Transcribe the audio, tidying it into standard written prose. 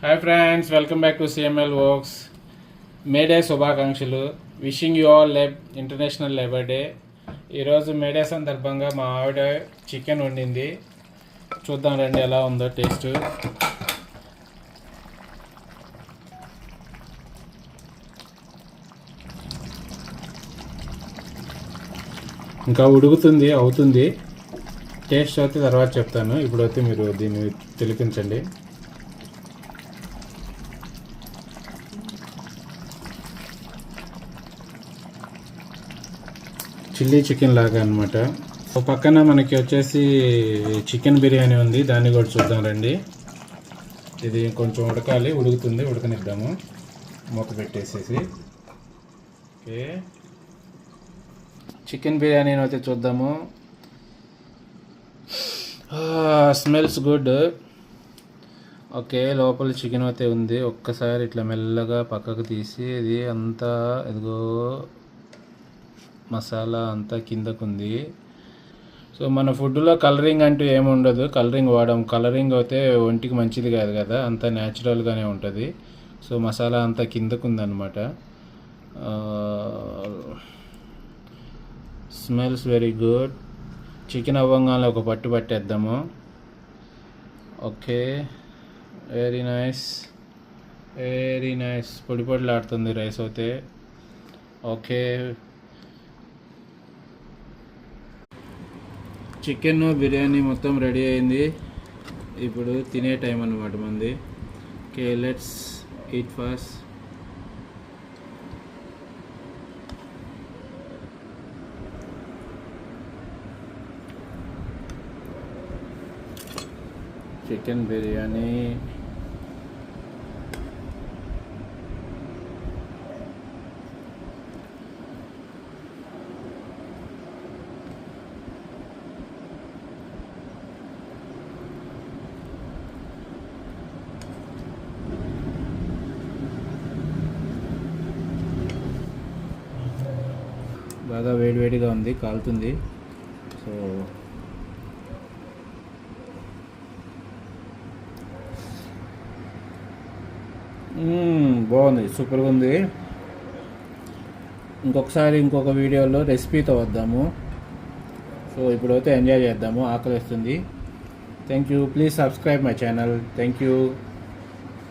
Hi friends, welcome back to CML works. May Day శుభాకాంక్షలు. Wishing you all international labour day. ఈరోజు May Day సందర్భంగా మా ఆవిడ చికెన్ వండింది. చూద్దాం రండి ఎలా ఉందో టేస్ట్. ఇంకా ఉడుకుతుంది, అవుతుంది. టేస్ట్ అయితే తర్వాత చెప్తాను. ఇప్పుడైతే మీరు దీన్ని తిలిపించండి. చిల్లీ చికెన్ లాగా అనమాట. పక్కన మనకి వచ్చేసి చికెన్ బిర్యానీ ఉంది, దాన్ని కూడా చూద్దాం రండి. ఇది కొంచెం ఉడకాలి, ఉడుకుతుంది, ఉడకనిద్దాము. మూత పెట్టేసేసి ఓకే, చికెన్ బిర్యానీ అయితే చూద్దాము. Smells good. ఓకే, లోపల చికెన్ అయితే ఉంది. ఒక్కసారి ఇట్లా మెల్లగా పక్కకు తీసి ఇది అంతా ఇదిగో మసాలా అంతా కిందకుంది. సో మన ఫుడ్లో కలరింగ్ అంటూ ఏముండదు, కలరింగ్ వాడడం. కలరింగ్ అయితే ఒంటికి మంచిది కాదు కదా, అంతా న్యాచురల్గానే ఉంటుంది. సో మసాలా అంతా కిందకుందనమాట. Smells very good. చికెన్ అవ్వంగానే ఒక పట్టు పట్టేద్దాము. Okay, very nice, very nice. పొడి పొడిలాడుతుంది రైస్ అయితే. ఓకే, చికెన్ బిర్యానీ మొత్తం రెడీ అయింది. ఇప్పుడు తినే టైం అన్నమాట మంది. Okay, let's eat fast. Chicken biryani బాగా వేడివేడిగా ఉంది, కాలుతుంది. సో బాగుంది, సూపర్గా ఉంది. ఇంకొక వీడియోలో రెసిపీతో వద్దాము. సో ఇప్పుడైతే ఎంజాయ్ చేద్దాము, ఆకలిస్తుంది. Thank you. Please subscribe my channel. Thank you.